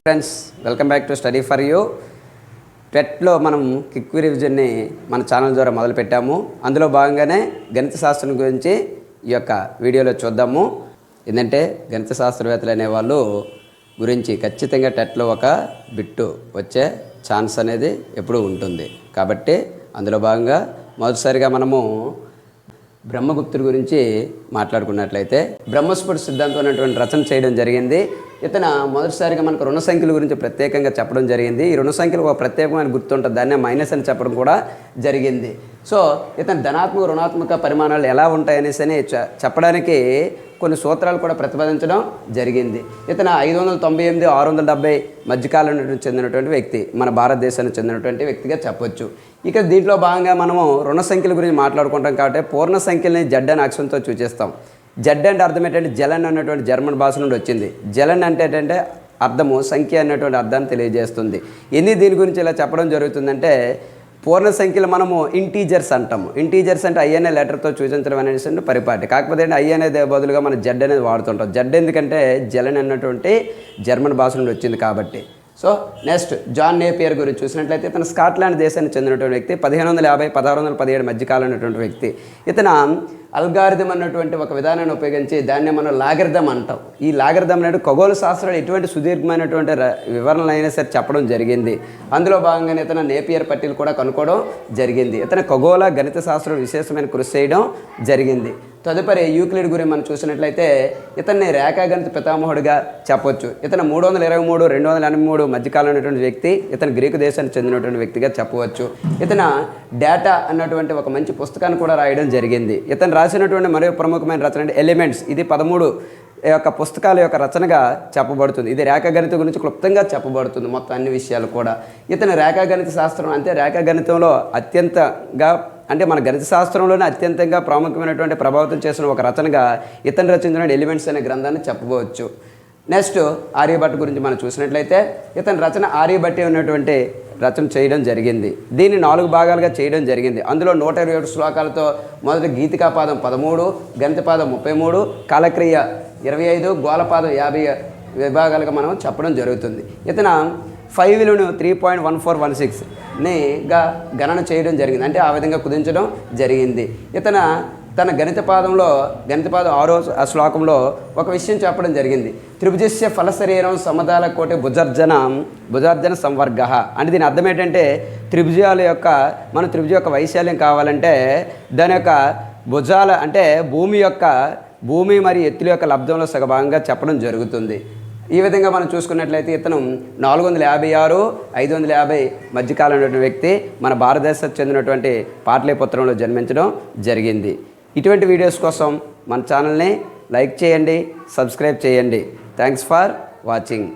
Friends, welcome back to study for you. టెట్లో మనం quick రివిజన్ని మన ఛానల్ ద్వారా మొదలుపెట్టాము. అందులో భాగంగానే గణిత శాస్త్రం గురించి ఈ యొక్క వీడియోలో చూద్దాము. ఏంటంటే గణిత శాస్త్రవేత్తలు అనేవాళ్ళు గురించి ఖచ్చితంగా టెట్లో ఒక బిట్టు వచ్చే ఛాన్స్ అనేది ఎప్పుడూ ఉంటుంది. కాబట్టి అందులో భాగంగా మొదటిసారిగా మనము బ్రహ్మగుప్తుడి గురించి మాట్లాడుకున్నట్లయితే బ్రహ్మస్ఫుట సిద్ధాంతం అనేటువంటి రచన చేయడం జరిగింది. ఇతను మొదటిసారిగా మనకు రుణ సంఖ్యల గురించి ప్రత్యేకంగా చెప్పడం జరిగింది. ఈ రుణ సంఖ్యలు ఒక ప్రత్యేకమైన గుర్తుంటుంది, దాన్నే మైనస్ అని చెప్పడం కూడా జరిగింది. సో ఇతను ధనాత్మక రుణాత్మక పరిమాణాలు ఎలా ఉంటాయనేసి అని చెప్పడానికి కొన్ని సూత్రాలు కూడా ప్రతిపాదించడం జరిగింది. ఇతను 598 670 మధ్యకాలంలో చెందినటువంటి వ్యక్తి, మన భారతదేశానికి చెందినటువంటి వ్యక్తిగా చెప్పొచ్చు. ఇక దీంట్లో భాగంగా మనము రుణ సంఖ్యల గురించి మాట్లాడుకుంటాం కాబట్టి పూర్ణ సంఖ్యలని జడ్ అనే అక్షరంతో సూచిస్తాం. జడ్ అంటే అర్థం ఏంటంటే జలన్ అన్నటువంటి జర్మన్ భాష నుండి వచ్చింది. జలన్ అంటే ఏంటంటే అర్థము సంఖ్య అన్నటువంటి అర్థాన్ని తెలియజేస్తుంది. దీని గురించి ఇలా చెప్పడం జరుగుతుందంటే పూర్ణ సంఖ్యలు మనము ఇంటీజర్స్ అంటాము. ఇంటీజర్స్ అంటే ఐ అనే లెటర్తో సూచించడం అనేది పరిపాటి. కాకపోతే అంటే ఐ అనేది బదులుగా మనం జడ్ అనేది వాడుతుంటాం. జడ్ ఎందుకంటే జలన్ అన్నటువంటి జర్మన్ భాష నుండి వచ్చింది కాబట్టి. సో నెక్స్ట్ జాన్ నేపియర్ గురించి చూసినట్లయితే ఇతను స్కాట్లాండ్ దేశానికి చెందినటువంటి వ్యక్తి. 1550 1617 మధ్యకాలం ఉన్నటువంటి వ్యక్తి. ఇతను అల్గారిథం అన్నటువంటి ఒక విధానాన్ని ఉపయోగించి దాన్ని మనం లాగరిథం అంటాం. ఈ లాగరిథం అనేది ఖగోళ శాస్త్రంలో ఎటువంటి సుదీర్ఘమైనటువంటి వివరణలు అయినా సరే చెప్పడం జరిగింది. అందులో భాగంగానే ఇతను నేపియర్ పట్టీలు కూడా కనుక్కోవడం జరిగింది. ఇతను ఖగోళ గణిత శాస్త్రం విశేషమైన కృషి చేయడం జరిగింది. తదుపరి యూక్లిడ్ గురించి మనం చూసినట్లయితే ఇతన్ని రేఖాగణిత పితామహుడిగా చెప్పొచ్చు. ఇతను 323 283 మధ్యకాలం ఉన్నటువంటి వ్యక్తి. ఇతను గ్రీకు దేశానికి చెందినటువంటి వ్యక్తిగా చెప్పవచ్చు. ఇతను డేటా అన్నటువంటి ఒక మంచి పుస్తకాన్ని కూడా రాయడం జరిగింది. ఇతను రాసినటువంటి మరో ప్రముఖమైన రచన ఎలిమెంట్స్. ఇది 13 యొక్క పుస్తకాల యొక్క రచనగా చెప్పబడుతుంది. ఇది రేఖాగణితం గురించి క్లుప్తంగా చెప్పబడుతుంది, మొత్తం అన్ని విషయాలు కూడా. ఇతను రేఖాగణిత శాస్త్రం అంటే రేఖాగణితంలో అత్యంతగా అంటే మన గణిత శాస్త్రంలోనే అత్యంతంగా ప్రాముఖ్యమైనటువంటి ప్రభావితం చేసిన ఒక రచనగా ఇతను రచించిన ఎలిమెంట్స్ అనే గ్రంథాన్ని చెప్పవచ్చు. నెక్స్ట్ ఆర్యభట్ట గురించి మనం చూసినట్లయితే ఇతని రచన ఆర్యభట్టి ఉన్నటువంటి రచన చేయడం జరిగింది. దీన్ని 4 భాగాలుగా చేయడం జరిగింది. అందులో 127 శ్లోకాలతో మొదటి గీతికాపాదం 13, గణితపాదం 33, కాలక్రియ 25, గోళపాదం 50 విభాగాలుగా మనం చెప్పడం జరుగుతుంది. ఇతను 5 విలువను 3.1416గా గణన చేయడం జరిగింది. అంటే ఆ విధంగా కుదించడం జరిగింది. ఇతను తన గణితపాదం 6వ శ్లోకంలో ఒక విషయం చెప్పడం జరిగింది. త్రిభుజస్య ఫలశరీరం సమదాల కోటి భుజార్జన సంవర్గ అంటే దీని అర్థం ఏంటంటే త్రిభుజాల యొక్క త్రిభుజ యొక్క వైశాల్యం కావాలంటే దాని యొక్క భుజాల అంటే భూమి మరియు ఎత్తుల యొక్క లబ్ధంలో సగభాగంగా చెప్పడం జరుగుతుంది. ఈ విధంగా మనం చూసుకున్నట్లయితే ఇతను 456 550 మధ్యకాలంలో వ్యక్తి, మన భారతదేశానికి చెందినటువంటి పాటలీపుత్రంలో జన్మించడం జరిగింది. ఇటువంటి వీడియోస్ కోసం మన ఛానల్ని లైక్ చేయండి, సబ్స్క్రైబ్ చేయండి. Thanks for watching.